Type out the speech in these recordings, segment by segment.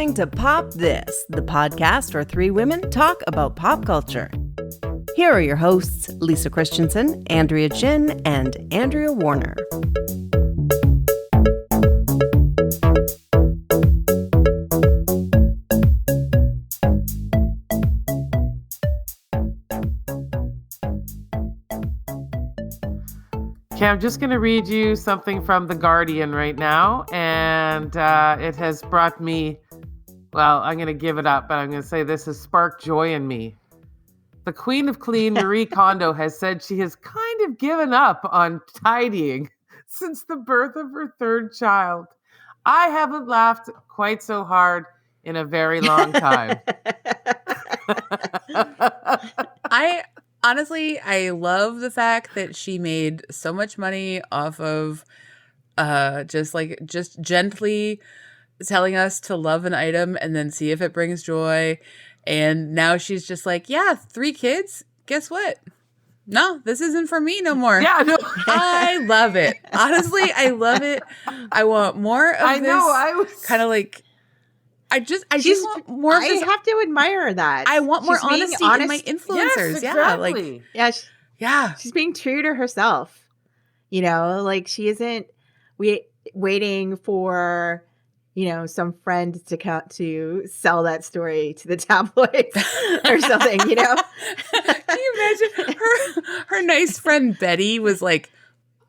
listening to Pop This, the podcast where three women talk about pop culture. Here are your hosts, Lisa Christiansen, Andrea Gin, and Andrea Warner. Okay, I'm just going to read you something from The Guardian right now, and it has brought me, well, I'm going to give it up, but I'm going to say this has sparked joy in me. The Queen of Clean, Marie Kondo, has said she has kind of given up on tidying since the birth of her third child. I haven't laughed quite so hard in a very long time. Honestly, I love the fact that she made so much money off of just gently telling us to love an item and then see if it brings joy. And now she's just like, yeah, 3 kids. Guess what? No, this isn't for me no more. Yeah, no. I love it. Honestly, I love it. I want more of this. I know. I was kind of like. I just want more of this. I have to admire that. I want more honesty in my influencers. Yes, exactly. She's being true to herself. You know, like she isn't waiting for, some friend to come to sell that story to the tabloids or something, you know? Can you imagine her nice friend Betty was like,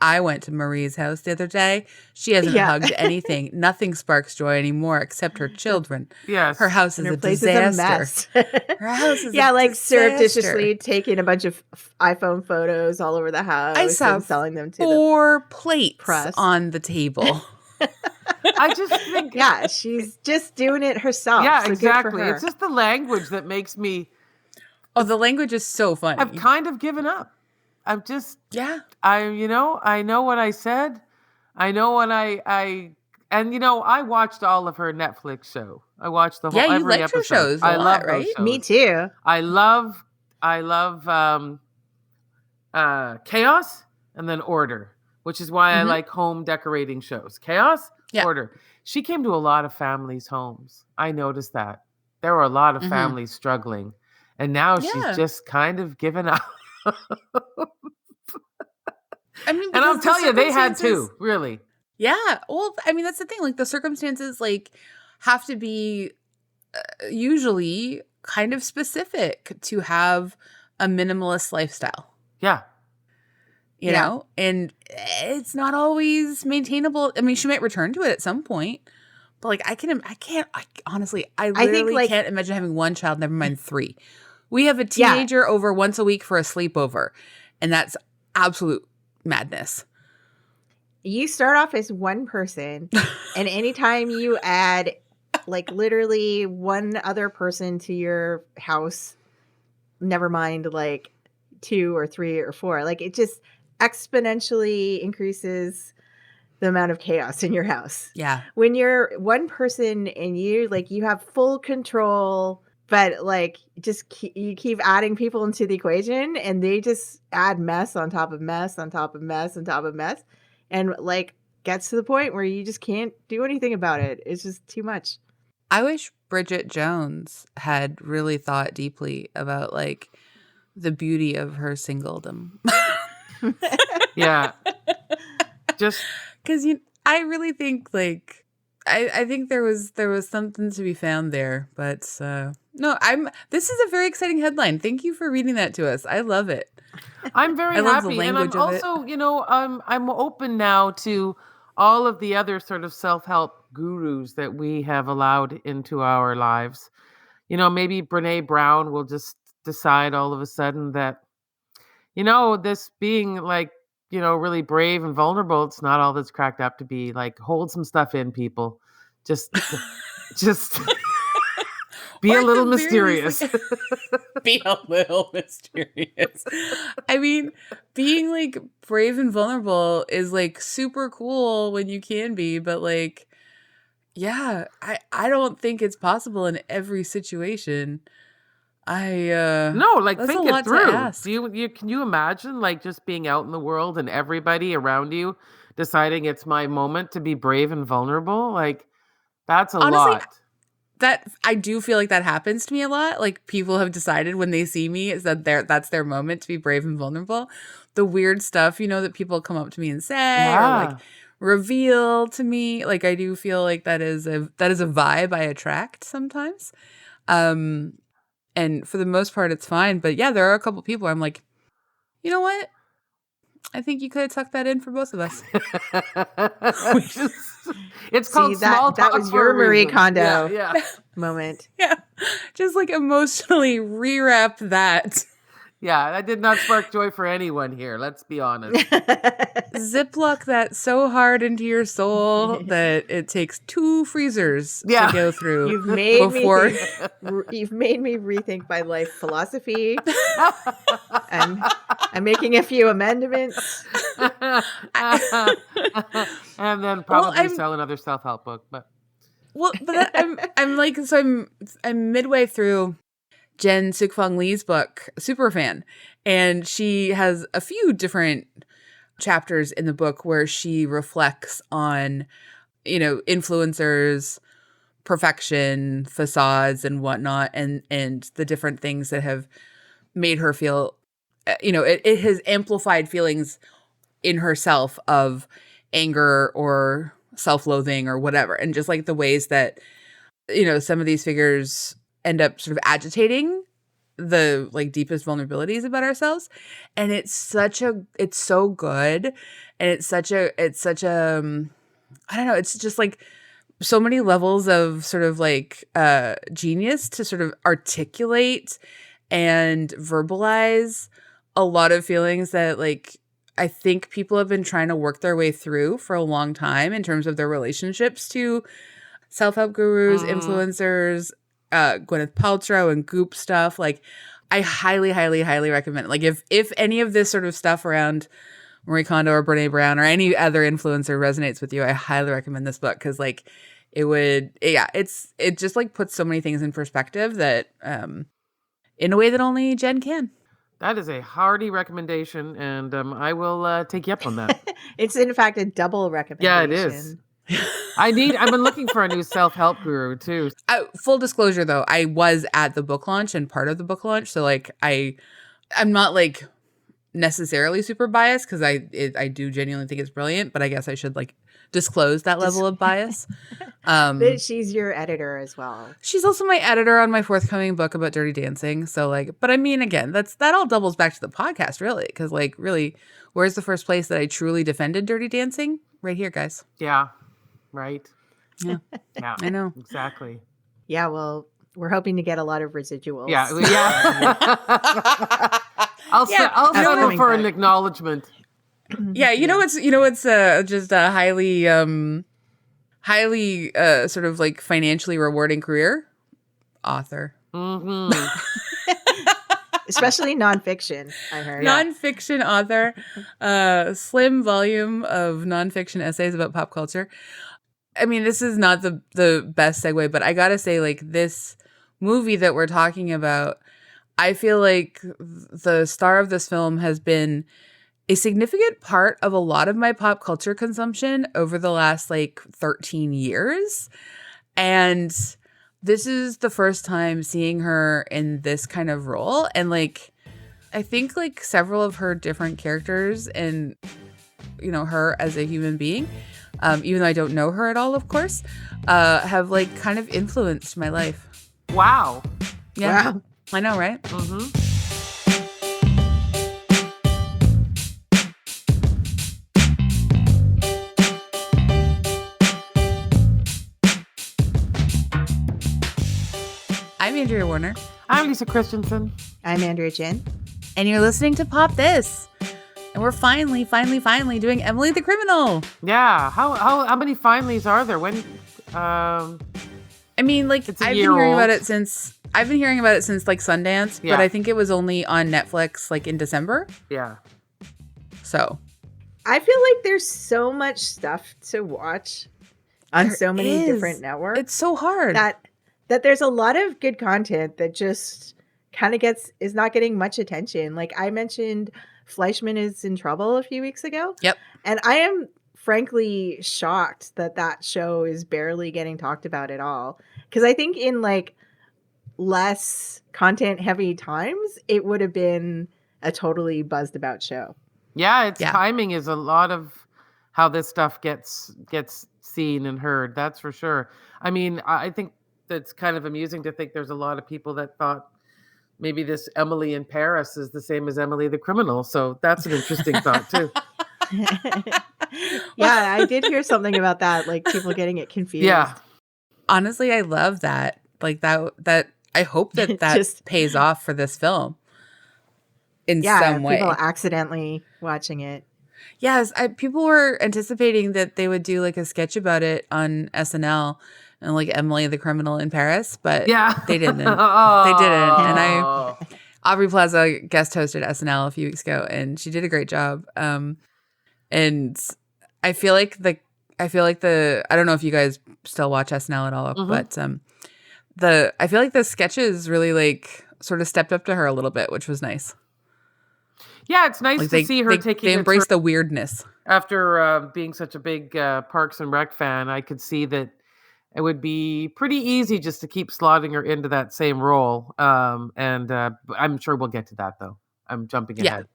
I went to Marie's house the other day. She hasn't hugged anything. Nothing sparks joy anymore except her children. Yes. Her house is her a place disaster. Is a mess. Her house is surreptitiously taking a bunch of iPhone photos all over the house and selling them to 4 plates press on the table. I just think... Yeah, she's just doing it herself. Yeah, so exactly. Her. It's just the language that makes me... Oh, the language is so funny. I've kind of given up. I'm just... Yeah. I know what I said. I know what I watched all of her Netflix show. I watched the whole every episode. Her shows I love right? those shows. Me too. I love Chaos and then Order, which is why I like home decorating shows. Chaos, Order. She came to a lot of families' homes. I noticed that. There were a lot of families struggling. And now she's just kind of given up. I mean, and I'll tell you, they had to, really. Yeah. Well, I mean, that's the thing. Like, the circumstances, have to be usually kind of specific to have a minimalist lifestyle. Yeah. You know? And it's not always maintainable. I mean, she might return to it at some point. But, honestly, I literally can't imagine having 1 child, never mind 3. We have a teenager over once a week for a sleepover. And that's absolute madness. You start off as one person, and anytime you add literally one other person to your house, never mind 2 or 3 or 4, it just exponentially increases the amount of chaos in your house. Yeah. When you're one person and you have full control, but you keep adding people into the equation and they just add mess on top of mess on top of mess on top of mess. And gets to the point where you just can't do anything about it. It's just too much. I wish Bridget Jones had really thought deeply about the beauty of her singledom. Yeah. Just because I really think I think there was something to be found there, but no, this is a very exciting headline. Thank you for reading that to us. I love it. I'm very happy, and I'm also, I'm open now to all of the other sort of self-help gurus that we have allowed into our lives. Maybe Brene Brown will just decide all of a sudden that, this being really brave and vulnerable, it's not all that's cracked up to be. Hold some stuff in, people. Just be a little mysterious. Be a little mysterious. I mean, being brave and vulnerable is super cool when you can be, but I don't think it's possible in every situation. No, think it through. Can you imagine just being out in the world and everybody around you deciding it's my moment to be brave and vulnerable? That's a lot. that I do feel like that happens to me a lot. Like people have decided when they see me is that that's their moment to be brave and vulnerable. The weird stuff, that people come up to me and say or like reveal to me. Like I do feel like that is a vibe I attract sometimes. And for the most part it's fine. But yeah, there are a couple people where I'm like, you know what? I think you could have tucked that in for both of us. It's called small talk. That was your Marie Kondo yeah. moment. Yeah. Just like emotionally rewrap that. Yeah, that did not spark joy for anyone here. Let's be honest. Ziploc that so hard into your soul that it takes 2 freezers to go through. You've made me rethink my life philosophy. I'm making a few amendments. And then probably sell another self-help book. But I'm midway through Jen Sukfong Lee's book, Superfan, and she has a few different chapters in the book where she reflects on, influencers, perfection, facades, and whatnot, and the different things that have made her feel, it has amplified feelings in herself of anger or self-loathing or whatever, and just like the ways that, some of these figures end up sort of agitating the like deepest vulnerabilities about ourselves. And it's so good. And it's such a I don't know, it's just like so many levels of sort of like genius to sort of articulate and verbalize a lot of feelings that like I think people have been trying to work their way through for a long time in terms of their relationships to self-help gurus, influencers, Gwyneth Paltrow and Goop stuff. Like I highly, highly, highly recommend it. Like if any of this sort of stuff around Marie Kondo or Brene Brown or any other influencer resonates with you, I highly recommend this book because like it just like puts so many things in perspective that in a way that only Jen can. That is a hearty recommendation, and I will take you up on that. It's in fact a double recommendation. Yeah, it is. I've been looking for a new self-help guru too. Full disclosure though, I was at the book launch and part of the book launch. So like I'm not like necessarily super biased because I do genuinely think it's brilliant, but I guess I should like disclose that level of bias. But she's your editor as well. She's also my editor on my forthcoming book about Dirty Dancing. So like, but I mean, again, that all doubles back to the podcast really. Cause like really, where's the first place that I truly defended Dirty Dancing? Right here, guys. Yeah. Right. Yeah. Yeah. I know. Exactly. Yeah. Well, we're hoping to get a lot of residuals. Yeah. I'll settle for an acknowledgement. Yeah. You know, it's just a highly sort of like financially rewarding career. Author. Mm-hmm. Especially nonfiction, I heard. Nonfiction author. Slim volume of nonfiction essays about pop culture. I mean, this is not the best segue, but I gotta say, like, this movie that we're talking about, I feel like the star of this film has been a significant part of a lot of my pop culture consumption over the last, like, 13 years. And this is the first time seeing her in this kind of role. And, like, I think, like, several of her different characters and, her as a human being, even though I don't know her at all, of course, have, like, kind of influenced my life. Wow. Yeah. Wow. I know, right? Mm-hmm. I'm Andrea Warner. I'm Lisa Christiansen. I'm Andrea Gin. And you're listening to Pop This. And we're finally doing Emily the Criminal. Yeah. How many finallys are there? When I mean, like, it's I've been hearing about it since like Sundance, yeah. But I think it was only on Netflix like in December. Yeah. So I feel like there's so much stuff to watch on so many different networks. It's so hard. That there's a lot of good content that just kind of is not getting much attention. Like I mentioned, Fleischman is in Trouble a few weeks ago. Yep. And I am frankly shocked that show is barely getting talked about at all. Because I think in like less content heavy times, it would have been a totally buzzed about show. Yeah, its timing is a lot of how this stuff gets seen and heard. That's for sure. I mean, I think that's kind of amusing to think there's a lot of people that thought maybe this Emily in Paris is the same as Emily the Criminal. So that's an interesting thought too. Yeah, I did hear something about that, like people getting it confused. Yeah. Honestly, I love that. Like that I hope that Just- pays off for this film in some way. People accidentally watching it. Yes, people were anticipating that they would do like a sketch about it on SNL and like Emily the Criminal in Paris, but they didn't. They didn't. And Aubrey Plaza guest hosted SNL a few weeks ago, and she did a great job. And I feel like the I don't know if you guys still watch SNL at all, but I feel like the sketches really like sort of stepped up to her a little bit, which was nice. Yeah, it's nice like to see her taking. They embrace the weirdness. After being such a big Parks and Rec fan, I could see that it would be pretty easy just to keep slotting her into that same role. And I'm sure we'll get to that, though. I'm jumping ahead.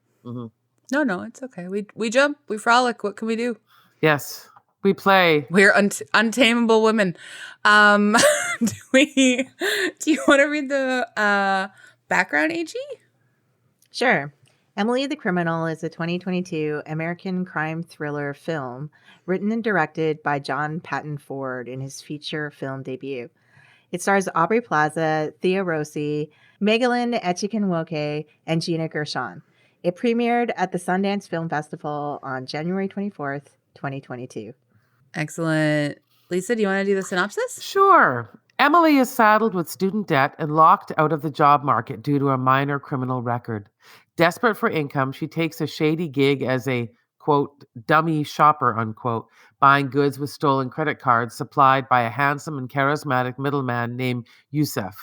No, it's okay. We jump, we frolic. What can we do? Yes, we play. We're untamable women. Do you want to read the background, AG? Sure. Emily the Criminal is a 2022 American crime thriller film written and directed by John Patton Ford in his feature film debut. It stars Aubrey Plaza, Thea Rossi, Megalyn Echikunwoke, and Gina Gershon. It premiered at the Sundance Film Festival on January 24th, 2022. Excellent. Lisa, do you want to do the synopsis? Sure. Emily is saddled with student debt and locked out of the job market due to a minor criminal record. Desperate for income, she takes a shady gig as a, quote, dummy shopper, unquote, buying goods with stolen credit cards supplied by a handsome and charismatic middleman named Yusef.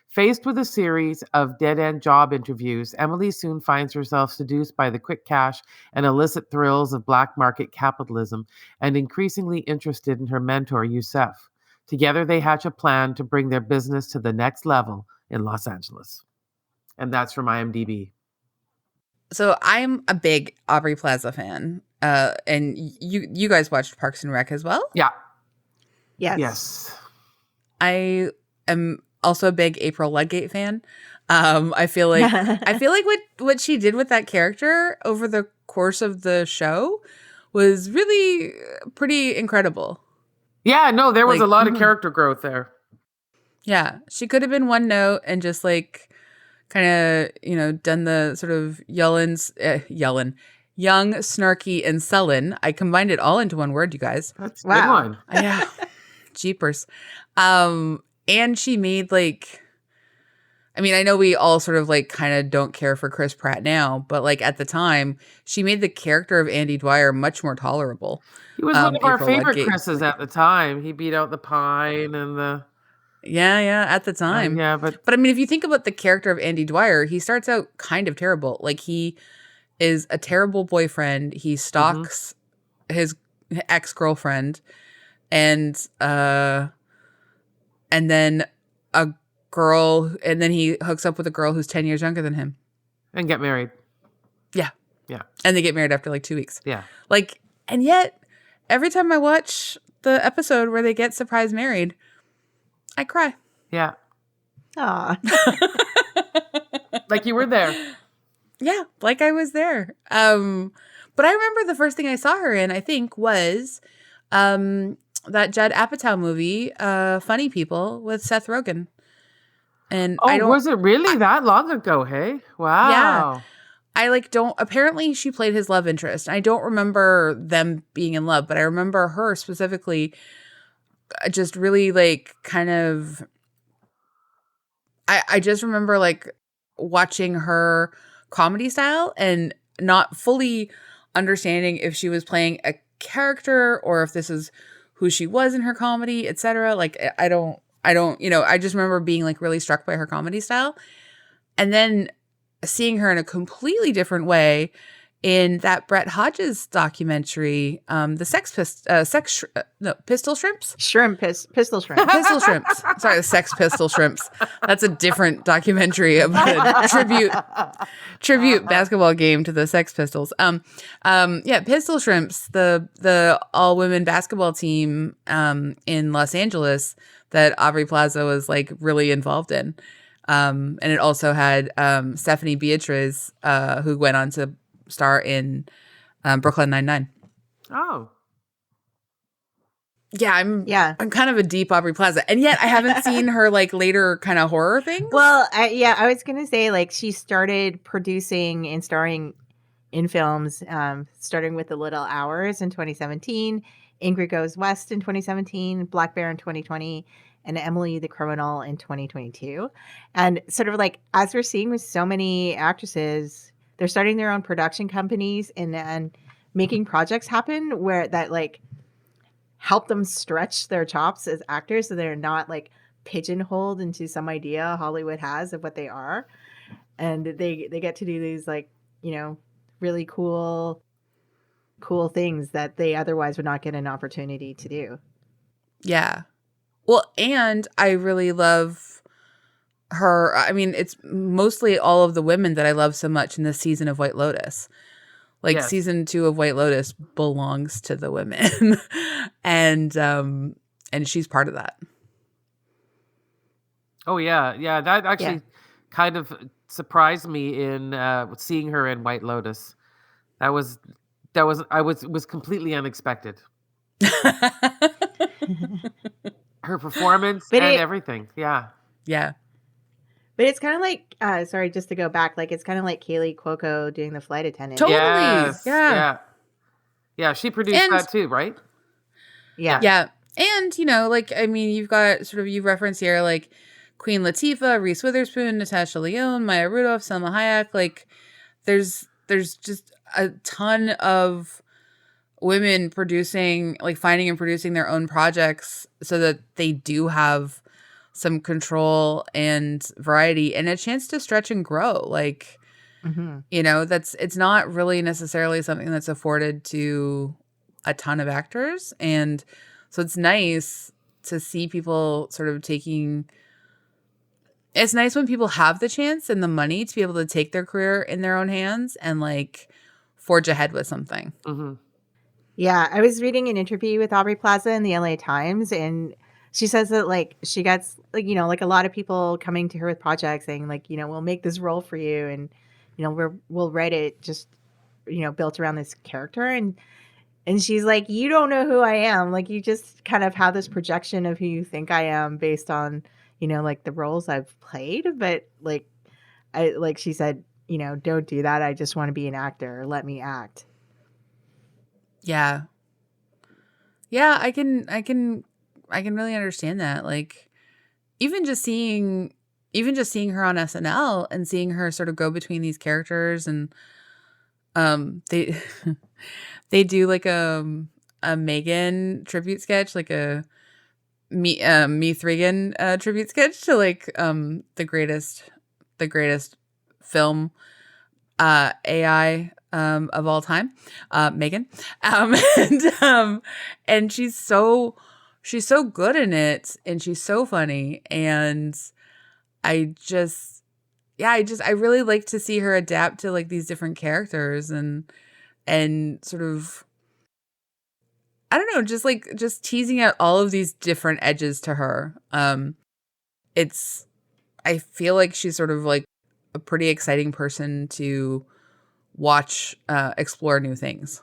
Faced with a series of dead-end job interviews, Emily soon finds herself seduced by the quick cash and illicit thrills of black market capitalism and increasingly interested in her mentor, Yusef. Together, they hatch a plan to bring their business to the next level in Los Angeles. And that's from IMDb. So I'm a big Aubrey Plaza fan. And you guys watched Parks and Rec as well? Yeah. Yes. I am also a big April Ludgate fan. I feel like what she did with that character over the course of the show was really pretty incredible. Yeah, no, there was a lot of character growth there. Yeah, she could have been one note and just like kind of, done the sort of young, snarky, and sullen. I combined it all into one word, you guys. That's a good one. Yeah. Jeepers. And she made I know we all sort of kind of don't care for Chris Pratt now, but at the time, she made the character of Andy Dwyer much more tolerable. He was one of our April favorite Ludgate. Chris's at the time. He beat out the Pine and the... Yeah, at the time. But if you think about the character of Andy Dwyer, he starts out kind of terrible. He is a terrible boyfriend. He stalks his ex-girlfriend and then he hooks up with a girl who's 10 years younger than him. And get married. Yeah. Yeah. And they get married after 2 weeks. Yeah. And yet, every time I watch the episode where they get surprise married, I cry. Yeah. Aw. You were there. Yeah, I was there. But I remember the first thing I saw her in, I think, was that Judd Apatow movie, Funny People, with Seth Rogen. And was it really that long ago, hey? Wow. Yeah. I don't, apparently she played his love interest. I don't remember them being in love, but I remember her specifically just really kind of, I just remember watching her comedy style and not fully understanding if she was playing a character or if this is who she was in her comedy, etc. I don't, I just remember being really struck by her comedy style and then seeing her in a completely different way in that Brett Hodges documentary, the Pistol Shrimps? Pistol shrimp. Pistol Shrimps. Sorry, the Sex Pistol Shrimps. That's a different documentary about a tribute basketball game to the Sex Pistols. Pistol Shrimps, the all women basketball team in Los Angeles that Aubrey Plaza was like really involved in. And it also had Stephanie Beatriz, who went on to star in Brooklyn Nine-Nine. Oh. Yeah, I'm kind of a deep Aubrey Plaza, and yet I haven't seen her like later kind of horror things. Well, I was gonna say like she started producing and starring in films, starting with The Little Hours in 2017, Ingrid Goes West in 2017, Black Bear in 2020, and Emily the Criminal in 2022. And sort of like as we're seeing with so many actresses, they're starting their own production companies and making projects happen where that like help them stretch their chops as actors so they're not like pigeonholed into some idea Hollywood has of what they are. And they get to do these like, you know, really cool things that they otherwise would not get an opportunity to do. Yeah. Well, and I really love her. I mean, it's mostly all of the women that I love so much in this season of White Lotus. Like season 2 of White Lotus belongs to the women. and she's part of that. Oh yeah. Yeah. That actually kind of surprised me in seeing her in White Lotus. That was completely unexpected. Her performance and everything. Yeah. Yeah. But it's kind of like, sorry, just to go back, like it's kind of like Kaylee Cuoco doing the flight attendant. Totally. Yes. Yeah. Yeah, she produced that too, right? Yeah. Yeah. And, you know, like, I mean, you've got sort of, you reference here, like Queen Latifah, Reese Witherspoon, Natasha Lyonne, Maya Rudolph, Selma Hayek. Like, there's just a ton of women producing, like finding and producing their own projects so that they do have some control and variety and a chance to stretch and grow. Like, you know, it's not really necessarily something that's afforded to a ton of actors. And so it's nice to see people sort of it's nice when people have the chance and the money to be able to take their career in their own hands and like forge ahead with something. Mm-hmm. Yeah. I was reading an interview with Aubrey Plaza in the LA Times, and she says that like she gets like, you know, like a lot of people coming to her with projects saying like, you know, we'll make this role for you. And, you know, we'll write it just, you know, built around this character. And she's like, you don't know who I am. Like, you just kind of have this projection of who you think I am based on, you know, like the roles I've played. But like she said, you know, don't do that. I just want to be an actor. Let me act. Yeah. Yeah, I can really understand that. Like, even just seeing her on SNL and seeing her sort of go between these characters, and they do like a Megan tribute sketch, like a me Thregan tribute sketch to like the greatest film AI of all time, Megan, and she's so good in it, and she's so funny, and I really like to see her adapt to like these different characters and sort of, I don't know, just teasing out all of these different edges to her. I feel like she's sort of like a pretty exciting person to watch explore new things.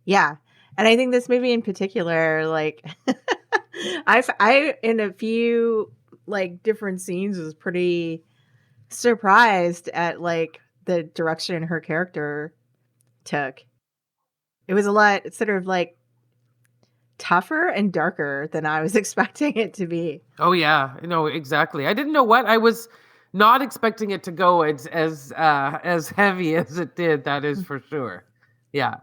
Yeah. And I think this movie in particular, like I in a few like different scenes was pretty surprised at like the direction her character took. It was a lot sort of like tougher and darker than I was expecting it to be. Oh yeah, no, exactly. I didn't know what I was not expecting it to go as heavy as it did. That is for sure. Yeah.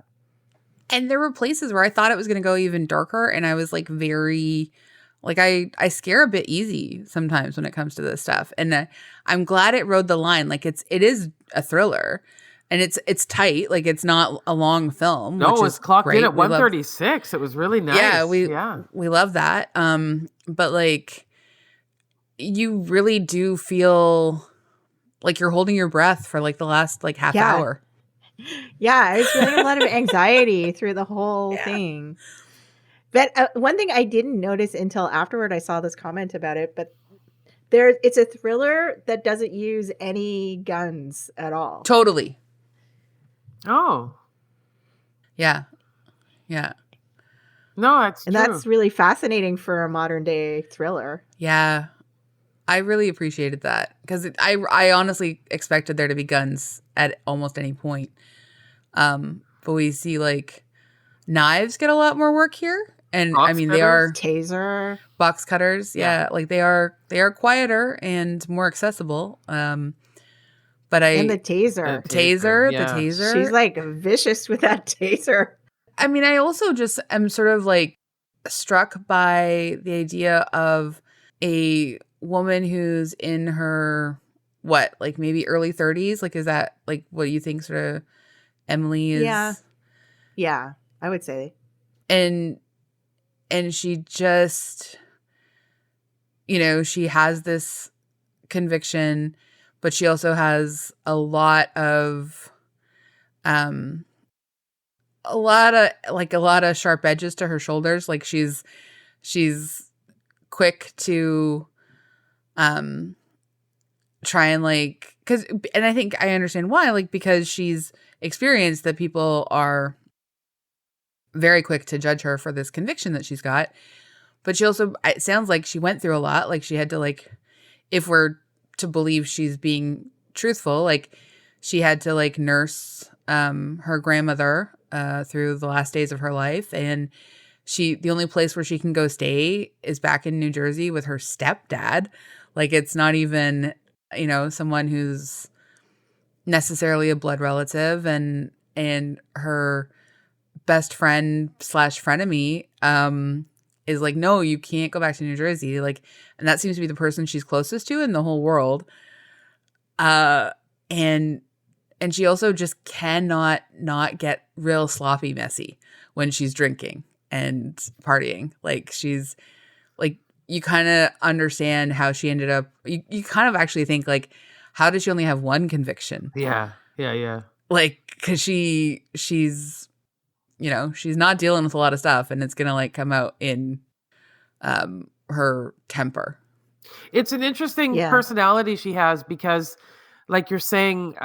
And there were places where I thought it was going to go even darker, and I was like very, like I scare a bit easy sometimes when it comes to this stuff, and I'm glad it rode the line. Like it is a thriller, And it's tight, like it's not a long film. No, which it was is clocked great. in at 1:36. It was really nice. Yeah, we love that. But like you really do feel like you're holding your breath for like the last like half hour. Yeah, I was feeling a lot of anxiety through the whole thing. But one thing I didn't notice until afterward, I saw this comment about it, but it's a thriller that doesn't use any guns at all. Totally. Oh. Yeah. Yeah. No, that's and true. That's really fascinating for a modern day thriller. Yeah. I really appreciated that because I honestly expected there to be guns at almost any point. But we see like knives get a lot more work here. And Box I mean, cutters? they are Taser. box cutters. Yeah. Like they are quieter and more accessible. But and the taser. The taser. She's like vicious with that taser. I mean, I also just am sort of like struck by the idea of a woman who's in her, what, like maybe early 30s? Like, is that like what you think sort of Emily is? Yeah, I would say. And she just, you know, she has this conviction, but she also has a lot of sharp edges to her shoulders. Like she's quick to try and like, and I think I understand why, like because she's experienced that people are very quick to judge her for this conviction that she's got. But she also, it sounds like she went through a lot. Like she had to like, if we're to believe she's being truthful, like she had to like nurse her grandmother through the last days of her life. And the only place where she can go stay is back in New Jersey with her stepdad. Like it's not even, you know, someone who's necessarily a blood relative, and her best friend / frenemy is like, no, you can't go back to New Jersey. Like, and that seems to be the person she's closest to in the whole world. And she also just cannot not get real sloppy messy when she's drinking and partying. Like she's like, you kind of understand how she ended up. You kind of actually think like, how does she only have one conviction? Yeah. Like, cause she's, you know, she's not dealing with a lot of stuff, and it's going to like come out in her temper. It's an interesting personality she has because, like you're saying,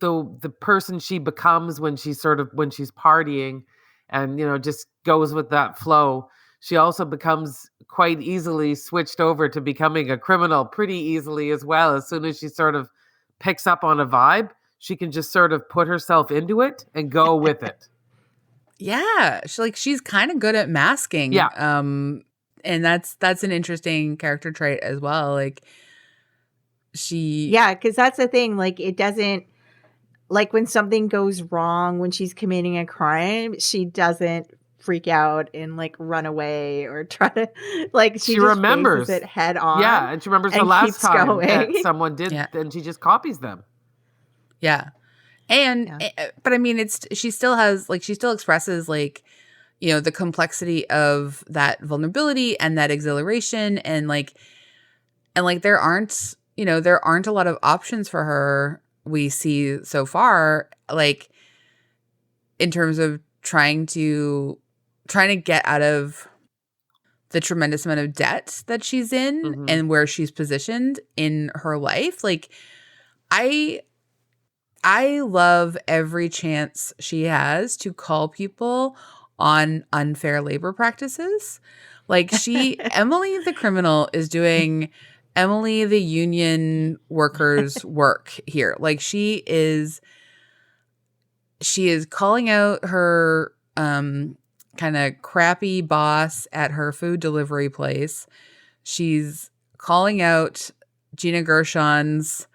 the person she becomes when she's partying and, you know, just goes with that flow, she also becomes quite easily switched over to becoming a criminal pretty easily as well. As soon as she sort of picks up on a vibe, she can just sort of put herself into it and go with it. Yeah, she's kind of good at masking. Yeah. And that's an interesting character trait as well. Like because that's the thing. Like it doesn't, like when something goes wrong when she's committing a crime, she doesn't freak out and like run away or try to like she just remembers faces it head on. Yeah, and she remembers the last time that going. someone did, and she just copies them. Yeah. But I mean, she still expresses like, you know, the complexity of that vulnerability and that exhilaration, and like there aren't a lot of options for her we see so far, like in terms of trying to get out of the tremendous amount of debt that she's in and where she's positioned in her life. Like I love every chance she has to call people on unfair labor practices. Like Emily the criminal is doing Emily the union worker's work here. Like she is calling out her kind of crappy boss at her food delivery place. She's calling out Gina Gershon's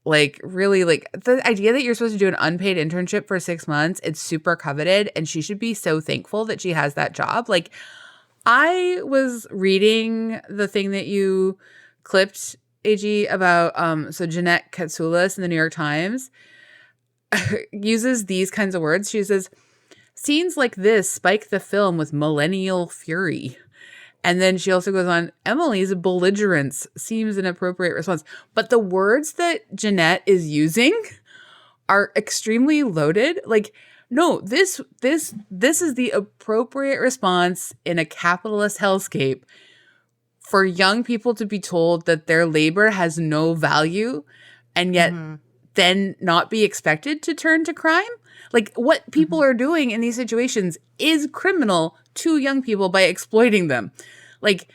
like really like the idea that you're supposed to do an unpaid internship for 6 months. It's super coveted, and she should be so thankful that she has that job. Like I was reading the thing that you clipped, AG, about so Jeanette Katsoulis in the New York Times, uses these kinds of words. She says, scenes like this spike the film with millennial fury. And then she also goes on, Emily's belligerence seems an appropriate response. But the words that Jeanette is using are extremely loaded. Like, no, this is the appropriate response in a capitalist hellscape for young people to be told that their labor has no value and yet then not be expected to turn to crime. Like, what people are doing in these situations is criminal to young people by exploiting them. Like,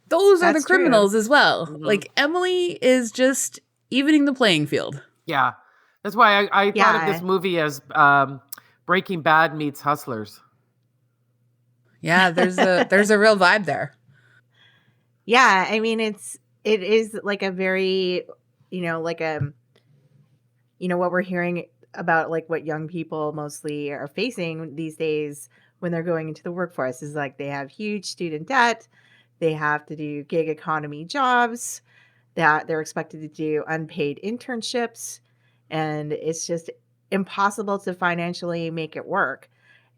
those are the criminals as well. Like, Emily is just evening the playing field. Yeah. That's why I thought of this movie as Breaking Bad meets Hustlers. Yeah, there's a real vibe there. Yeah, I mean, it is like a very, like what we're hearing about, like what young people mostly are facing these days when they're going into the workforce is like they have huge student debt, they have to do gig economy jobs, that they're expected to do unpaid internships, and it's just impossible to financially make it work.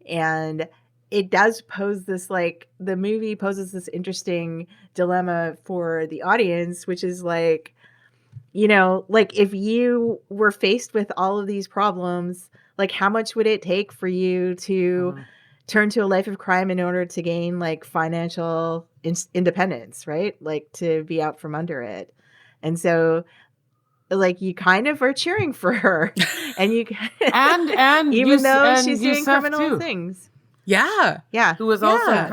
And it does pose this, like, the movie poses this interesting dilemma for the audience, which is like, like if you were faced with all of these problems, like how much would it take for you to turn to a life of crime in order to gain like financial independence, right? Like to be out from under it. And so like you kind of are cheering for her and you and even though she's doing criminal things. Yeah. Yeah. Who has also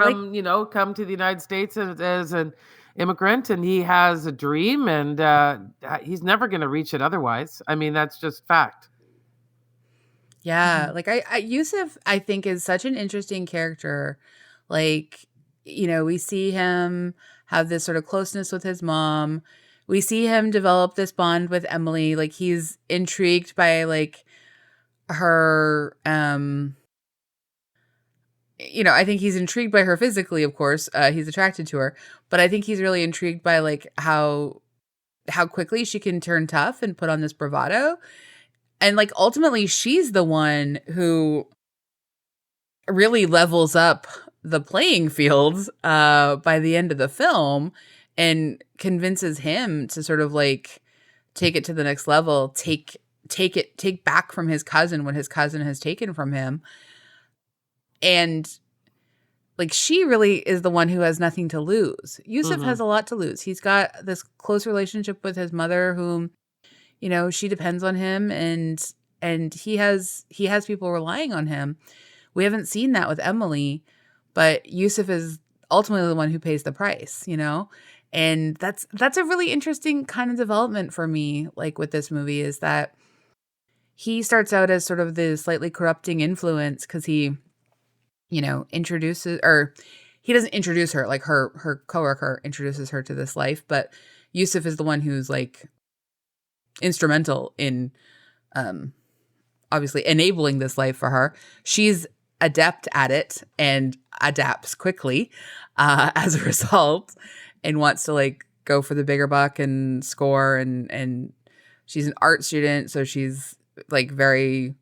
come to the United States as an immigrant, and he has a dream, and he's never going to reach it otherwise. I mean, that's just fact. Yeah. Like Yusuf, I think, is such an interesting character. Like, we see him have this sort of closeness with his mom. We see him develop this bond with Emily. Like, he's intrigued by like her, I think he's intrigued by her physically, of course. He's attracted to her, but I think he's really intrigued by like how quickly she can turn tough and put on this bravado. And like ultimately she's the one who really levels up the playing field by the end of the film and convinces him to sort of like take it to the next level, take back from his cousin what his cousin has taken from him. And like she really is the one who has nothing to lose. Yusuf has a lot to lose. He's got this close relationship with his mother whom, she depends on him and he has people relying on him. We haven't seen that with Emily, but Yusuf is ultimately the one who pays the price, And that's a really interesting kind of development for me, like with this movie, is that he starts out as sort of the slightly corrupting influence because he introduces, or he doesn't introduce her, like her coworker introduces her to this life, but Yusuf is the one who's like instrumental in obviously enabling this life for her. She's adept at it and adapts quickly as a result and wants to like go for the bigger buck and score, and she's an art student, so she's like very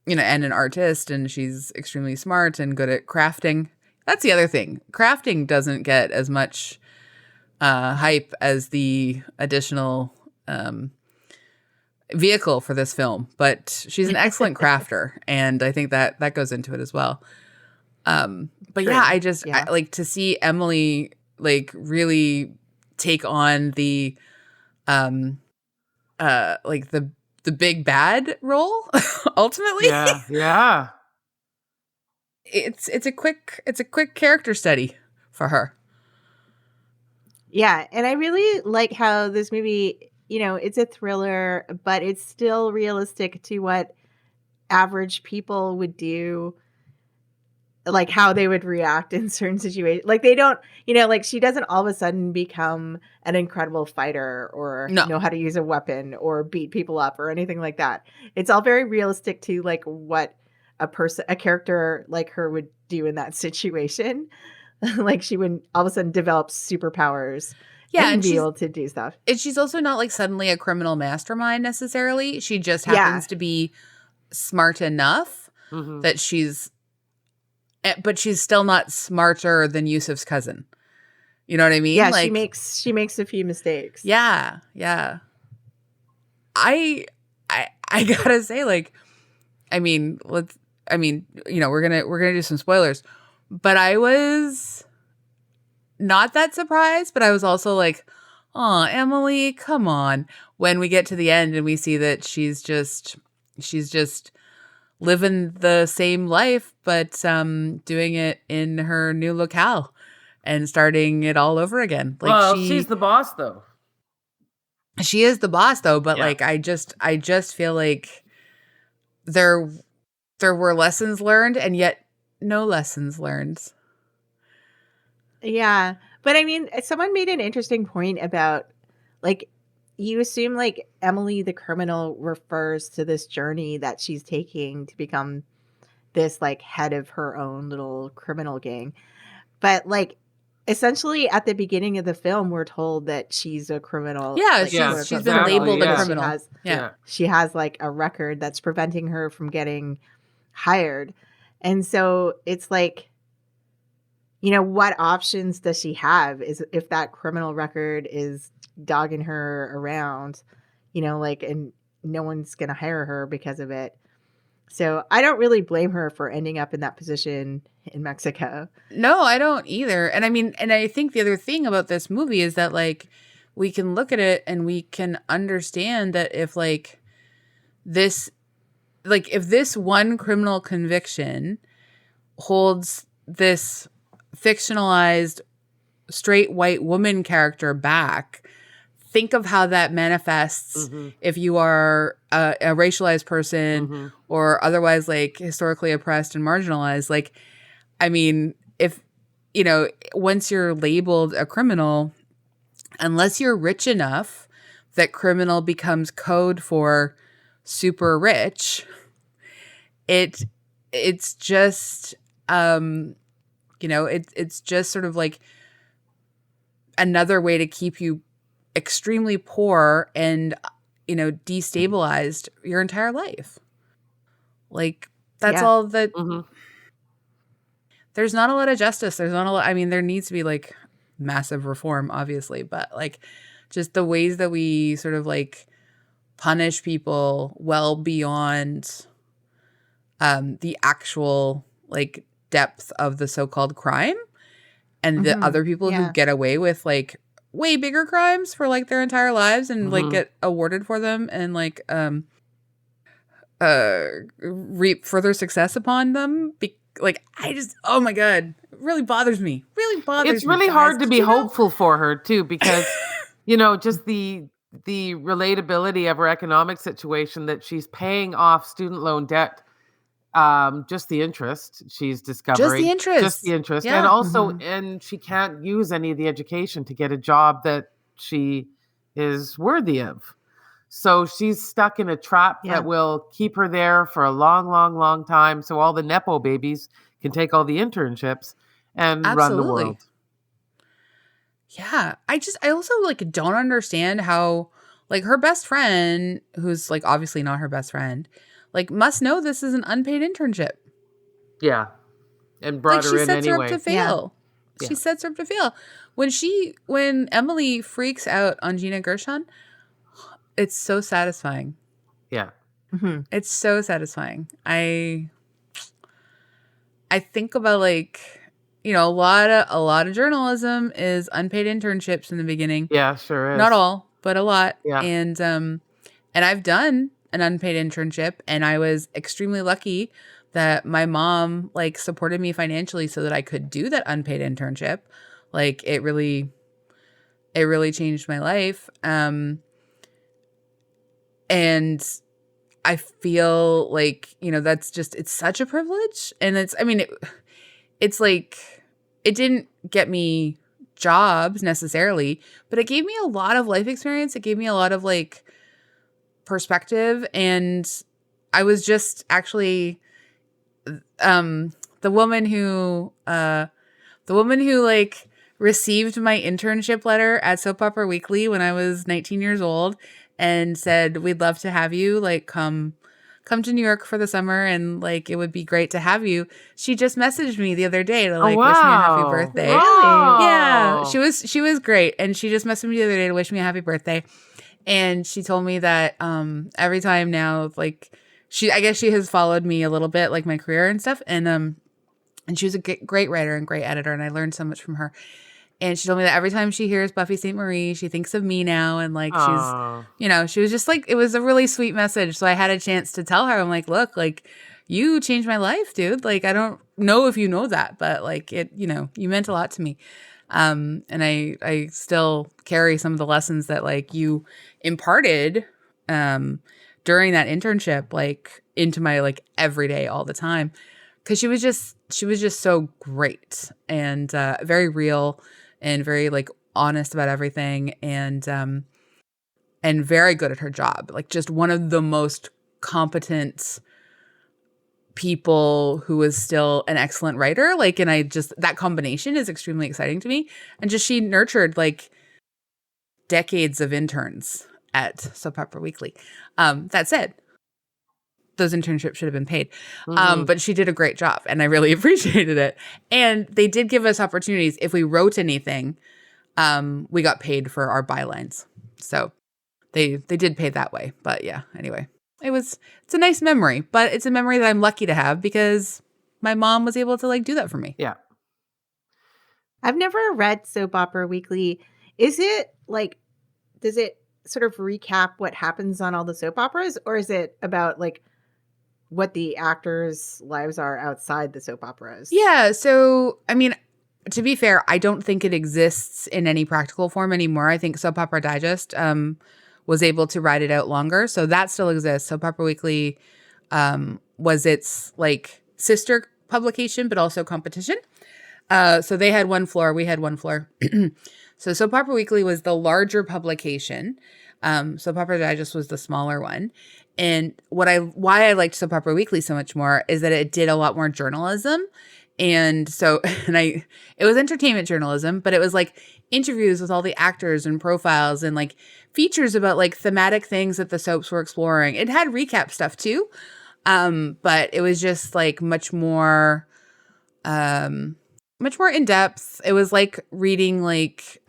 and an artist, and she's extremely smart and good at crafting. That's the other thing. Crafting doesn't get as much hype as the additional vehicle for this film, but she's an excellent crafter, and I think that goes into it as well. But yeah, I like to see Emily like really take on the like the big bad role ultimately. Yeah. It's a quick character study for her. Yeah, and I really like how this movie, it's a thriller, but it's still realistic to what average people would do, like how they would react in certain situations. Like they don't, like she doesn't all of a sudden become an incredible fighter or know how to use a weapon or beat people up or anything like that. It's all very realistic to like what a character like her would do in that situation. Like she would all of a sudden develop superpowers. Yeah, and be able to do stuff. And she's also not like suddenly a criminal mastermind necessarily. She just happens to be smart enough that but she's still not smarter than Yusuf's cousin. You know what I mean? Yeah, like, she makes a few mistakes. Yeah, yeah. I gotta say, like, I mean, we're gonna do some spoilers, but I was not that surprised, but I was also like, oh, Emily, come on. When we get to the end and we see that she's just living the same life, but doing it in her new locale and starting it all over again. Like, well, she's the boss, though. She is the boss, though. But like, I just feel like there were lessons learned, and yet no lessons learned. Yeah, but I mean, someone made an interesting point about, like, you assume like Emily the criminal refers to this journey that she's taking to become this like head of her own little criminal gang. But like essentially at the beginning of the film we're told that she's a criminal. Yeah, like, she's been labeled a criminal. She has like a record that's preventing her from getting hired. And so it's like, you know, what options does she have is if that criminal record is dogging her around, you know, like, and no one's going to hire her because of it. So I don't really blame her for ending up in that position in Mexico. No, I don't either. And I mean, and I think the other thing about this movie is that like we can look at it and we can understand that if like this, like if this one criminal conviction holds this fictionalized straight white woman character back, think of how that manifests if you are a racialized person or otherwise like historically oppressed and marginalized. Like, I mean, if, you know, once you're labeled a criminal, unless you're rich enough that criminal becomes code for super rich, it's just, you know, it's just sort of like another way to keep you extremely poor and, you know, destabilized your entire life. Like, that's all that. There's not a lot of justice. There's not a lot. I mean, there needs to be like massive reform, obviously, but like just the ways that we sort of like punish people well beyond the actual like depth of the so-called crime, and the other people who get away with like way bigger crimes for like their entire lives and like get awarded for them and like reap further success upon them. Like, I just, oh my God, it really bothers me. It's really hard to be hopeful for her too, because you know, just the relatability of her economic situation, that she's paying off student loan debt. Just the interest she's discovering. Just the interest. Yeah. And also, and she can't use any of the education to get a job that she is worthy of. So she's stuck in a trap that will keep her there for a long, long, long time. So all the Nepo babies can take all the internships and run the world. Yeah. I also like don't understand how like her best friend, who's like obviously not her best friend, like must know this is an unpaid internship. Yeah. And brought her in anyway. She sets her up to fail. Yeah. She sets her up to fail. When Emily freaks out on Gina Gershon, it's so satisfying. Yeah. It's so satisfying. I think about like, you know, a lot of journalism is unpaid internships in the beginning. Yeah, sure is. Not all, but a lot. Yeah. And I've done an unpaid internship, and I was extremely lucky that my mom like supported me financially so that I could do that unpaid internship. Like it really changed my life. And I feel like, you know, that's just, it's such a privilege. And it's like, it didn't get me jobs necessarily, but it gave me a lot of life experience. It gave me a lot of like perspective. And I was just actually, the woman who like received my internship letter at Soap Opera Weekly when I was 19 years old and said, we'd love to have you, like, come to New York for the summer, and like it would be great to have you. She just messaged me the other day to like wish me a happy birthday. Really? Yeah, she was great, and she just messaged me the other day to wish me a happy birthday. And she told me that every time now, like I guess she has followed me a little bit, like my career and stuff, and she was a great writer and great editor, and I learned so much from her. And she told me that every time she hears Buffy St. Marie, she thinks of me now. And like, she's, she was just like, it was a really sweet message. So I had a chance to tell her, I'm like, look, like you changed my life, dude. Like, I don't know if you know that, but like it, you meant a lot to me. And I still carry some of the lessons that like you imparted, during that internship, like into my like everyday all the time. Cause she was just so great and, very real. And very like honest about everything, and very good at her job. Like just one of the most competent people who is still an excellent writer. Like, and that combination is extremely exciting to me. And just she nurtured like decades of interns at Soap Opera Weekly. That said, those internships should have been paid. But she did a great job and I really appreciated it. And they did give us opportunities. If we wrote anything, we got paid for our bylines. So they did pay that way. But yeah, anyway, it's a nice memory, but it's a memory that I'm lucky to have because my mom was able to like do that for me. Yeah. I've never read Soap Opera Weekly. Is it like, does it sort of recap what happens on all the soap operas, or is it about like what the actors' lives are outside the soap operas? Yeah. So, I mean, to be fair, I don't think it exists in any practical form anymore. I think Soap Opera Digest was able to ride it out longer. So that still exists. Soap Opera Weekly was its like sister publication, but also competition. So they had one floor. We had one floor. So Soap Opera Weekly was the larger publication. Soap Opera Digest was the smaller one. And why I liked Soap Opera Weekly so much more is that it did a lot more journalism. And so, it was entertainment journalism, but it was like interviews with all the actors and profiles and like features about like thematic things that the soaps were exploring. It had recap stuff too. But it was just like much more in depth. It was like reading like,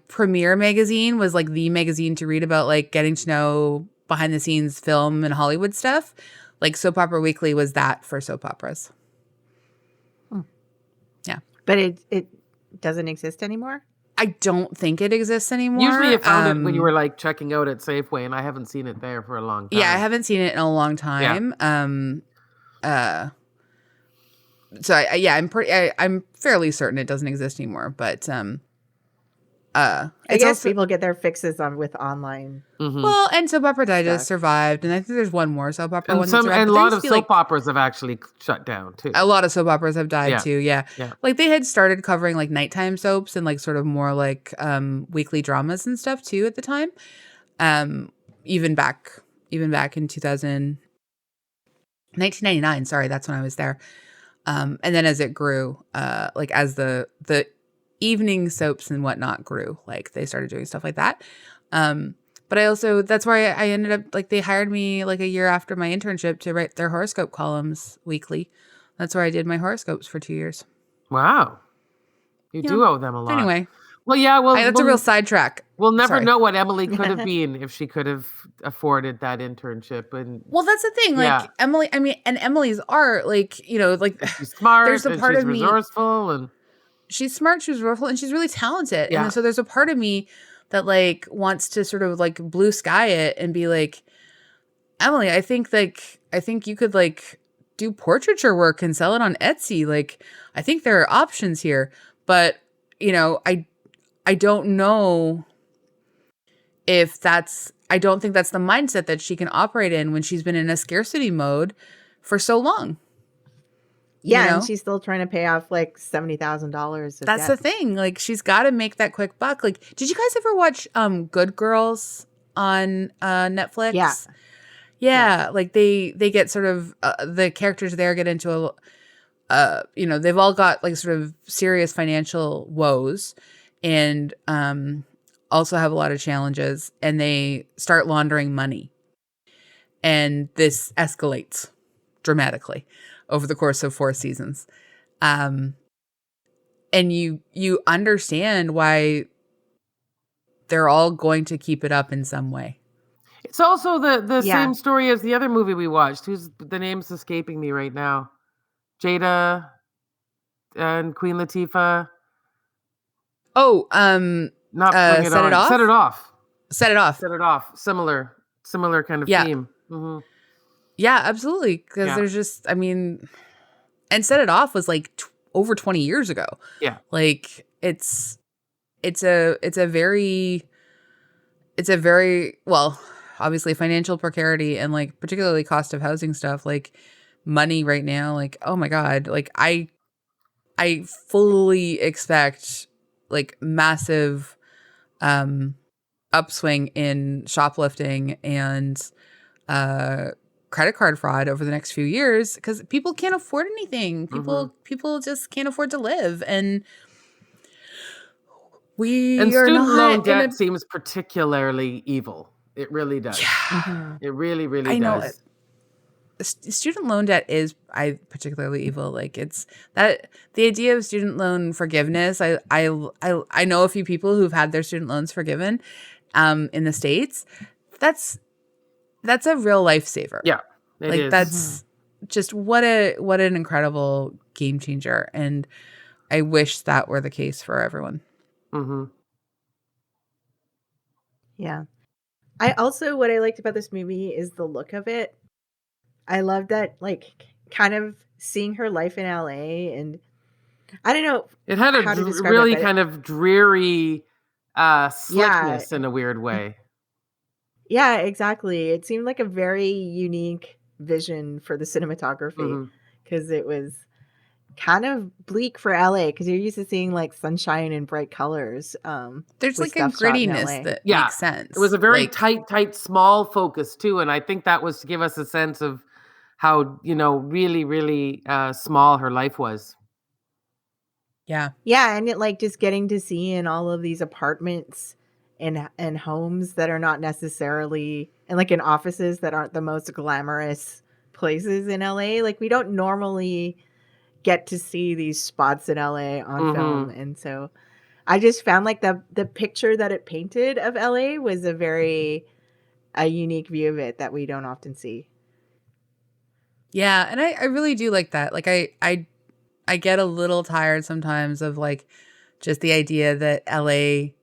Premiere Magazine was like the magazine to read about like getting to know behind the scenes film and Hollywood stuff. Like Soap Opera Weekly was that for soap operas. Yeah. But it doesn't exist anymore? I don't think it exists anymore. Usually you found it when you were like checking out at Safeway, and I haven't seen it there for a long time. Yeah, I haven't seen it in a long time. Yeah. So I'm fairly certain it doesn't exist anymore, but I guess people get their fixes with online. Mm-hmm. Well, and Soap Opera Digest survived, and I think there's one more soap opera one that survived. And a lot of soap operas have actually shut down too. A lot of soap operas have died too. Yeah. Like they had started covering like nighttime soaps and like sort of more like weekly dramas and stuff too at the time. Even back in 1999. Sorry, that's when I was there. And then as it grew, like as the evening soaps and whatnot grew, like they started doing stuff like that. But I also, that's where I ended up, like they hired me like a year after my internship to write their horoscope columns weekly. That's where I did my horoscopes for 2 years. Wow. You do owe them a lot. Anyway. Well, yeah, that's a real sidetrack. We'll never know what Emily could have been if she could have afforded that internship. And well, that's the thing. Like Emily, I mean, and Emily's art, like, like she's smart, there's a part she's of me, resourceful, and she's smart, she's resourceful, and she's really talented. Yeah. And so there's a part of me that like wants to sort of like blue sky it and be like, Emily, I think you could like do portraiture work and sell it on Etsy. Like, I think there are options here, but I don't know if I don't think that's the mindset that she can operate in when she's been in a scarcity mode for so long. Yeah, and she's still trying to pay off like $70,000. That's the thing. Like, she's got to make that quick buck. Like, did you guys ever watch Good Girls on Netflix? Yeah. Like they get sort of the characters there get into they've all got like sort of serious financial woes and also have a lot of challenges, and they start laundering money. And this escalates dramatically over the course of 4 seasons. And you understand why they're all going to keep it up in some way. It's also the same story as the other movie we watched. The name's escaping me right now. Jada and Queen Latifah. Oh, not Bring It Set On. It Off? Set It Off. Set It Off. Set It Off. Similar kind of theme. Mm-hmm. Yeah, absolutely. Because there's just, I mean, and Set It Off was like over 20 years ago. Yeah. Like it's a very, well, obviously financial precarity and like particularly cost of housing stuff, like money right now, like, oh my God, like I fully expect like massive upswing in shoplifting and credit card fraud over the next few years because people can't afford anything. People just can't afford to live, and student loan debt seems particularly evil. It really does. Yeah. It really, really does. Student loan debt is particularly evil. Like it's that the idea of student loan forgiveness. I know a few people who've had their student loans forgiven in the States. That's a real lifesaver. Yeah, it is. That's just what an incredible game changer. And I wish that were the case for everyone. Mm-hmm. Yeah. What I liked about this movie is the look of it. I love that, like, kind of seeing her life in LA, and I don't know. It had a really kind of dreary slickness in a weird way. Yeah, exactly. It seemed like a very unique vision for the cinematography because it was kind of bleak for LA because you're used to seeing like sunshine and bright colors. There's like a grittiness that makes sense. It was a very tight, small focus too, and I think that was to give us a sense of how really, really small her life was. Yeah, and it like just getting to see in all of these apartments and homes that are not necessarily and like in offices that aren't the most glamorous places in LA. Like we don't normally get to see these spots in LA on film, and so I just found like the picture that it painted of LA was a unique view of it that we don't often see. Yeah, and I really do like that. Like I get a little tired sometimes of like just the idea that LA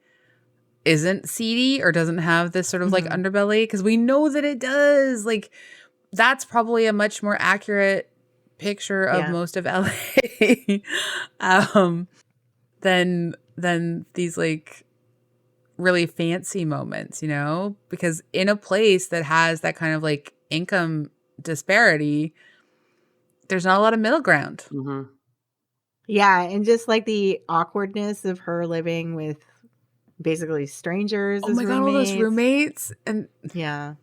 isn't seedy or doesn't have this sort of like underbelly, because we know that it does. Like that's probably a much more accurate picture of most of LA than these like really fancy moments, because in a place that has that kind of like income disparity, there's not a lot of middle ground. Yeah, and just like the awkwardness of her living with basically strangers. Oh my God, all those roommates. And yeah.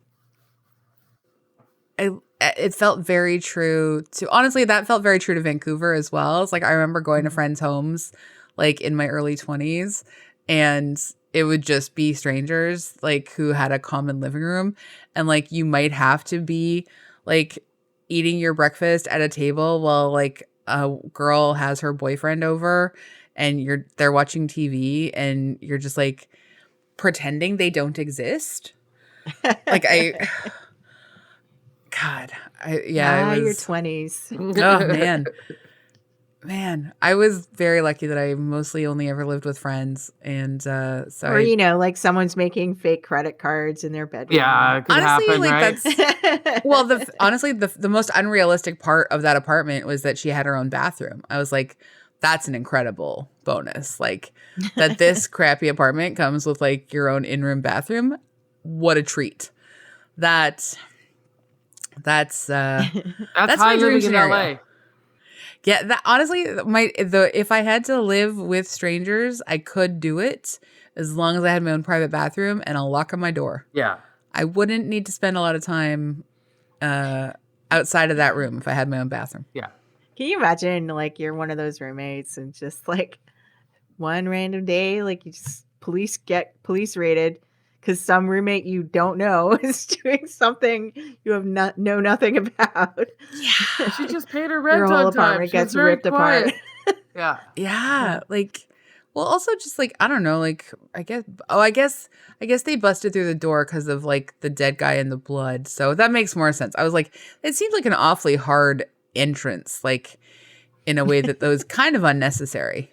It felt very true to, honestly, that felt very true to Vancouver as well. It's like I remember going to friends' homes like in my early 20s, and it would just be strangers like who had a common living room, and like you might have to be like eating your breakfast at a table while like a girl has her boyfriend over and they're watching TV and you're just like pretending they don't exist. Like your 20s. Oh man, I was very lucky that I mostly only ever lived with friends, and like someone's making fake credit cards in their bedroom. Yeah, it could happen, right? That's well, the most unrealistic part of that apartment was that she had her own bathroom. I was like, that's an incredible bonus. Like that this crappy apartment comes with like your own in-room bathroom. What a treat. That's high my dream scenario. In LA. Yeah, that honestly, if I had to live with strangers, I could do it as long as I had my own private bathroom and a lock on my door. Yeah, I wouldn't need to spend a lot of time outside of that room if I had my own bathroom. Yeah. Can you imagine, like, you're one of those roommates and just, like, one random day, like, you just get police raided because some roommate you don't know is doing something you have know nothing about. Yeah. She just paid her rent Your whole on time. apartment She gets was very ripped apart. quiet. Yeah. Yeah. Like, well, also just like, I don't know, like, I guess they busted through the door because of like the dead guy and the blood. So that makes more sense. I was like, it seems like an awfully hard entrance, like in a way that was kind of unnecessary.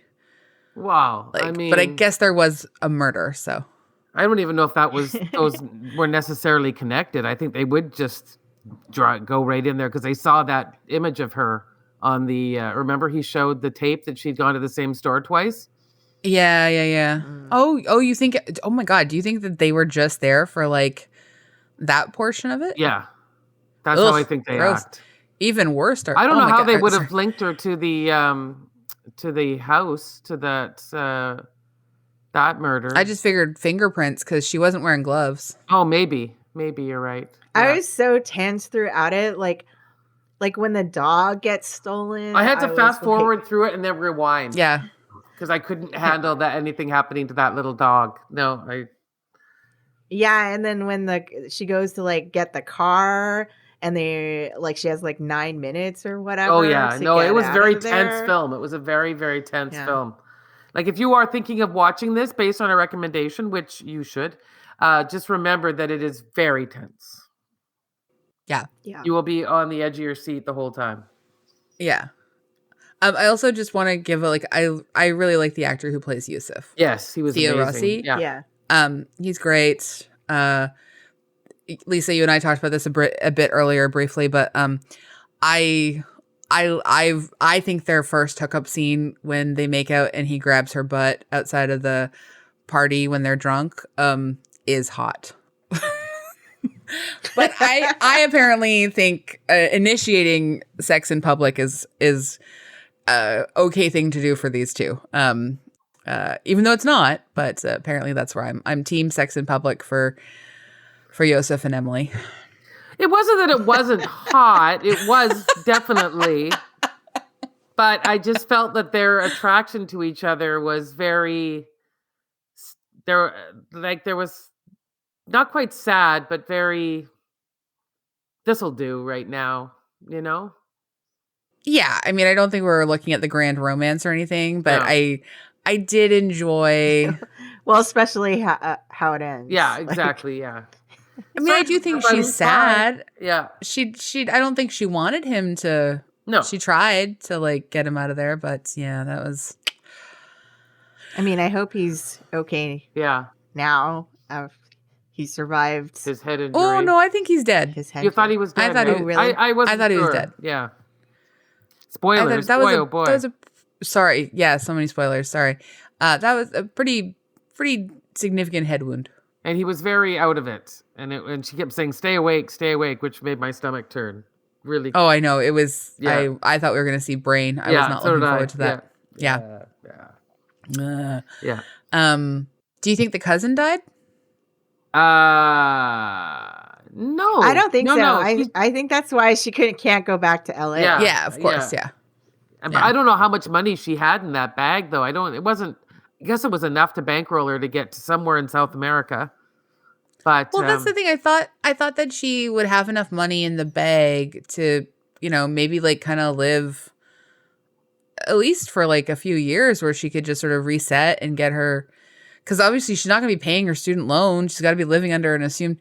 Wow. Like, I mean, but I guess there was a murder. So I don't even know if those were necessarily connected. I think they would just go right in there because they saw that image of her on the. Remember, he showed the tape that she'd gone to the same store twice. Yeah. Oh, you think? Oh my God, do you think that they were just there for like that portion of it? Yeah, that's how I think they act. Even worse. I don't know how they would have linked her to the house, to that murder. I just figured fingerprints because she wasn't wearing gloves. Oh, maybe you're right. Yeah. I was so tense throughout it, like when the dog gets stolen. I had to fast forward through it and then rewind. Yeah, because I couldn't handle that anything happening to that little dog. No, Yeah, and then when she goes to like get the car. And she has like 9 minutes or whatever. Oh yeah, no, it was very tense there. film. It was a very, very tense film. Like if you are thinking of watching this based on a recommendation, which you should, just remember that it is very tense. Yeah. You will be on the edge of your seat the whole time. Yeah. I also just want to give I really like the actor who plays Yusuf. Yes, he was Theo amazing. Rossi. Yeah. He's great. Lisa, you and I talked about this a bit earlier briefly, but I think their first hookup scene when they make out and he grabs her butt outside of the party when they're drunk is hot. But I apparently think initiating sex in public is okay thing to do for these two. Even though it's not, but apparently that's where I'm team sex in public for Yosef and Emily. It wasn't that it wasn't hot. It was definitely. But I just felt that their attraction to each other was very, there was not quite sad, but very, this'll do right now, you know? Yeah. I mean, I don't think we're looking at the grand romance or anything, but no. I did enjoy. Well, especially how it ends. Yeah, exactly. Yeah. I mean, I do think she's sad. Yeah. She I don't think she wanted him to. No. She tried to like get him out of there, but yeah, that was. I mean, I hope he's okay. Yeah. Now, he survived his head injury. Oh no, I think he's dead. His head. You thought he was dead? I thought right? he really. I thought he was sure. dead. Yeah. Spoilers. That boy. was a. Sorry. Yeah, so many spoilers. Sorry. That was a pretty significant head wound. And he was very out of it. And she kept saying, stay awake, which made my stomach turn. Really. Oh, I know. It was, yeah. I thought we were going to see brain. I was not looking forward to that. Yeah. Do you think the cousin died? No. I don't think so. No. I think that's why she can't go back to LA. Yeah, of course. Yeah. But I don't know how much money she had in that bag, though. I guess it was enough to bankroll her to get to somewhere in South America. But that's the thing. I thought that she would have enough money in the bag to, maybe like kind of live at least for like a few years where she could just sort of reset and get her, because obviously she's not going to be paying her student loan. She's got to be living under an assumed.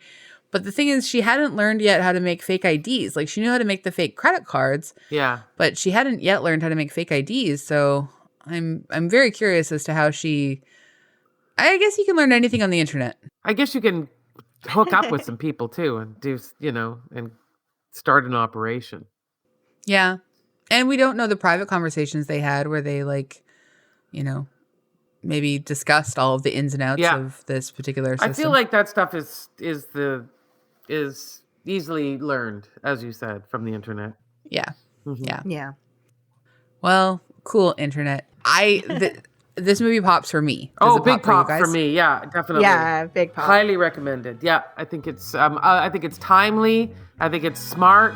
But the thing is, she hadn't learned yet how to make fake IDs. Like she knew how to make the fake credit cards. Yeah. But she hadn't yet learned how to make fake IDs. So I'm very curious as to how she. I guess you can learn anything on the internet. I guess you can hook up with some people too and do, and start an operation. Yeah. And we don't know the private conversations they had where they maybe discussed all of the ins and outs of this particular system. I feel like that stuff is easily learned, as you said, from the internet. Yeah. Mm-hmm. Yeah. Well, cool internet. This movie pops for me. Big pop for me. Yeah, definitely. Yeah, big pop. Highly recommended. Yeah, I think it's timely. I think it's smart,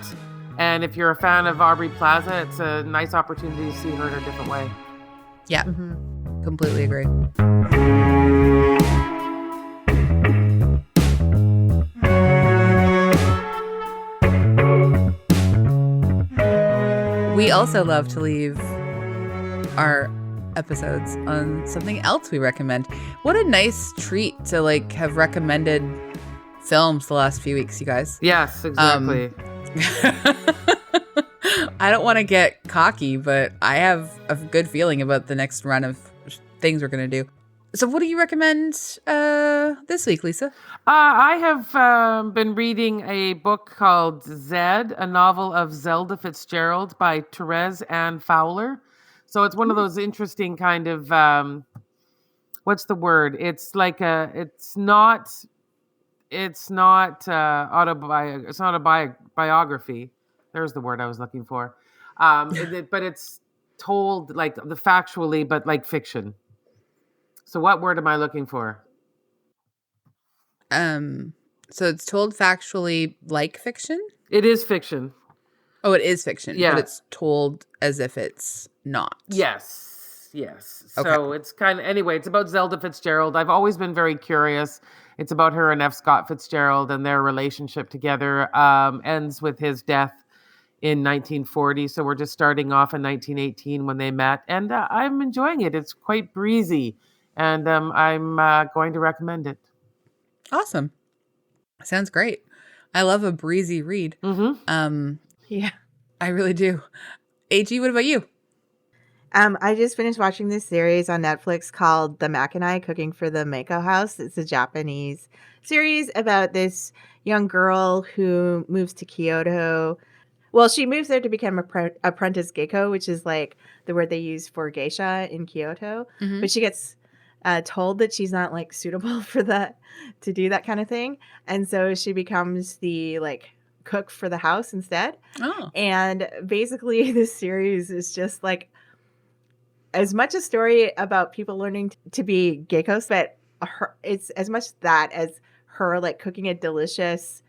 And if you're a fan of Aubrey Plaza, it's a nice opportunity to see her in a different way. Yeah, completely agree. We also love to leave our episodes on something else we recommend. What a nice treat to like have recommended films the last few weeks, you guys. Yes, exactly. I don't want to get cocky, but I have a good feeling about the next run of things we're going to do. So what do you recommend this week, Lisa? I have been reading a book called Zed, a novel of Zelda Fitzgerald by Therese and Fowler. So it's one of those interesting kind of, what's the word? It's like it's not a biography. There's the word I was looking for. But it's told like the factually, but like fiction. So what word am I looking for? So it's told factually like fiction? It is fiction. Oh, it is fiction, yeah. But it's told as if it's not. Yes. Okay. So it's it's about Zelda Fitzgerald. I've always been very curious. It's about her and F. Scott Fitzgerald and their relationship together. Ends with his death in 1940. So we're just starting off in 1918 when they met. And I'm enjoying it. It's quite breezy. And I'm going to recommend it. Awesome. Sounds great. I love a breezy read. Yeah. I really do. AG, what about you? I just finished watching this series on Netflix called The Makanai, Cooking for the Maiko House. It's a Japanese series about this young girl who moves to Kyoto. Well, she moves there to become apprentice geiko, which is like the word they use for geisha in Kyoto. But she gets told that she's not like suitable for that, to do that kind of thing. And so she becomes the like cook for the house instead. Oh. And basically this series is just like as much a story about people learning to be geikos, but it's as much that as her like cooking a delicious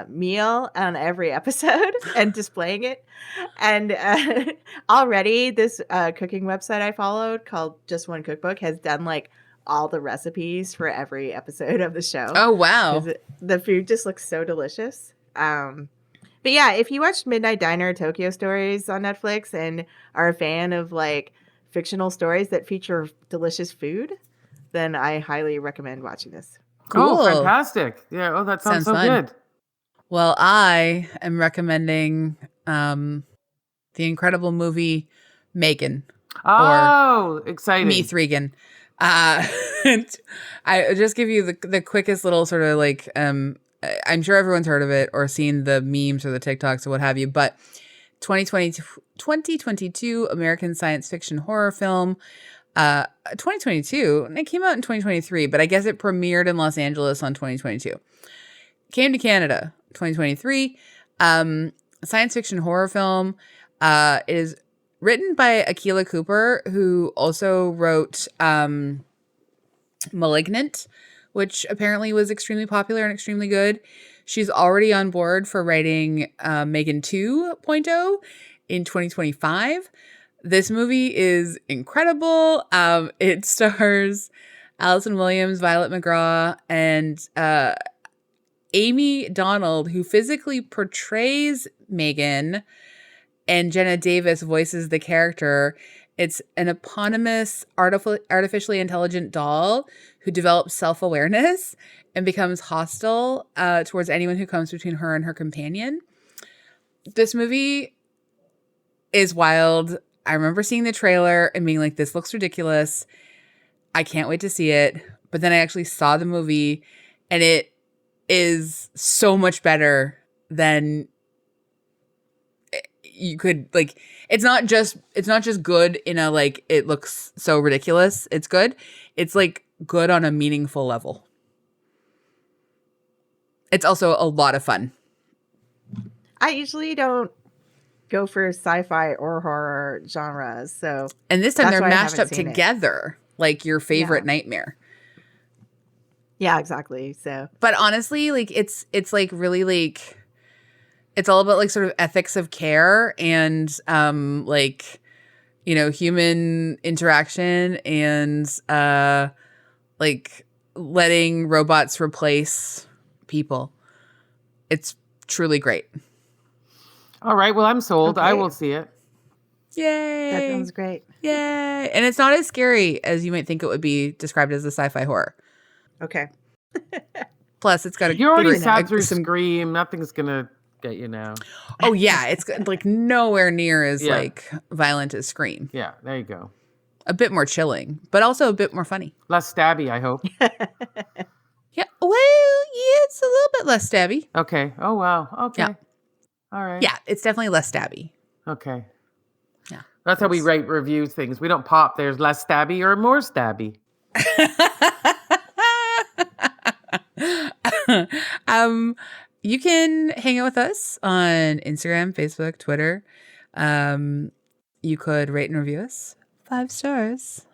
meal on every episode and displaying it. And already this cooking website I followed called Just One Cookbook has done like all the recipes for every episode of the show. Oh, wow. The food just looks so delicious. But yeah, if you watched Midnight Diner Tokyo Stories on Netflix and are a fan of like fictional stories that feature delicious food, then I highly recommend watching this. Cool. Oh, fantastic. Yeah. Oh, that sounds so fun. good. Well, I am recommending the incredible movie Megan. Oh, exciting. Meath Regan. I just give you the quickest little sort of like, I'm sure everyone's heard of it or seen the memes or the TikToks or what have you, but 2022 American science fiction horror film. 2022, and it came out in 2023, but I guess it premiered in Los Angeles on 2022. Came to Canada 2023. Science fiction horror film. It is written by Akilah Cooper, who also wrote Malignant, which apparently was extremely popular and extremely good. She's already on board for writing Megan 2.0 in 2025. This movie is incredible. It stars Allison Williams, Violet McGraw, and Amy Donald, who physically portrays Megan, and Jenna Davis voices the character. It's an eponymous artificially intelligent doll who develops self-awareness and becomes hostile towards anyone who comes between her and her companion. This movie is wild. I remember seeing the trailer and being like, this looks ridiculous. I can't wait to see it. But then I actually saw the movie and it is so much better than you could like. It's not just good in a like it looks so ridiculous. It's good. It's like good on a meaningful level. It's also a lot of fun. I usually don't go for sci-fi or horror genres, so and this time they're mashed up together like your favorite nightmare. Yeah, exactly. So, but honestly, like it's like really like It's all about like sort of ethics of care and like, you know, human interaction and like letting robots replace people. It's truly great. All right. Well, I'm sold. Okay. I will see it. Yay. That sounds great. Yay. And it's not as scary as you might think it would be described as a sci-fi horror. Okay. Plus, it's got a You already great- sat through some Scream. Nothing's going to get you now. Oh yeah, it's like nowhere near as Yeah. like violent as Scream. Yeah, there you go. A bit more chilling, but also a bit more funny. Less stabby, I hope. Yeah, well, yeah, it's a little bit less stabby. Okay. Oh, wow. Okay. Yeah. All right. Yeah, it's definitely less stabby. Okay. Yeah. That's how we rate review things. We don't pop. There's less stabby or more stabby. You can hang out with us on Instagram, Facebook, Twitter. You could rate and review us 5 stars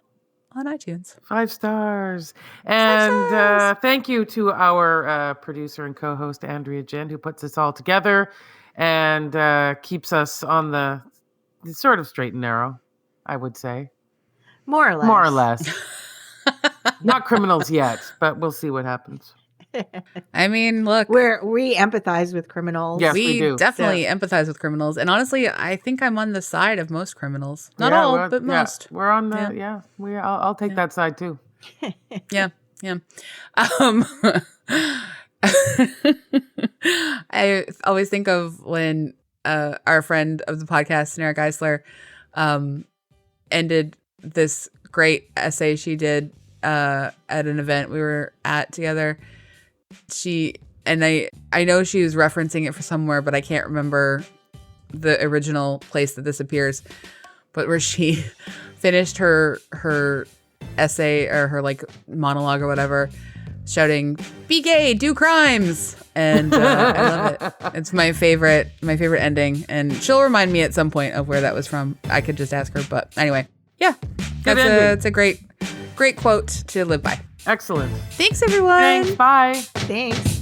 on iTunes. 5 stars. And thank you to our producer and co-host, Andrea Gin, who puts this all together and keeps us on the sort of straight and narrow, I would say. More or less. More or less. Not criminals yet, but we'll see what happens. I mean, look, We empathize with criminals. Yes, we we do. definitely empathize with criminals. And honestly, I think I'm on the side of most criminals. Not Yeah, all, we're- but yeah, most. We're on the, I'll take that side too. Yeah, yeah. I always think of when our friend of the podcast, Sarah Geisler, ended this great essay she did at an event we were at together. I know she was referencing it for somewhere, but I can't remember the original place that this appears. But where she finished her essay or her like monologue or whatever, shouting, "Be gay, do crimes," and I love it. It's my favorite ending, and she'll remind me at some point of where that was from. I could just ask her, but anyway, yeah, it's a great quote to live by. Excellent. Thanks, everyone. Thanks. Bye. Thanks.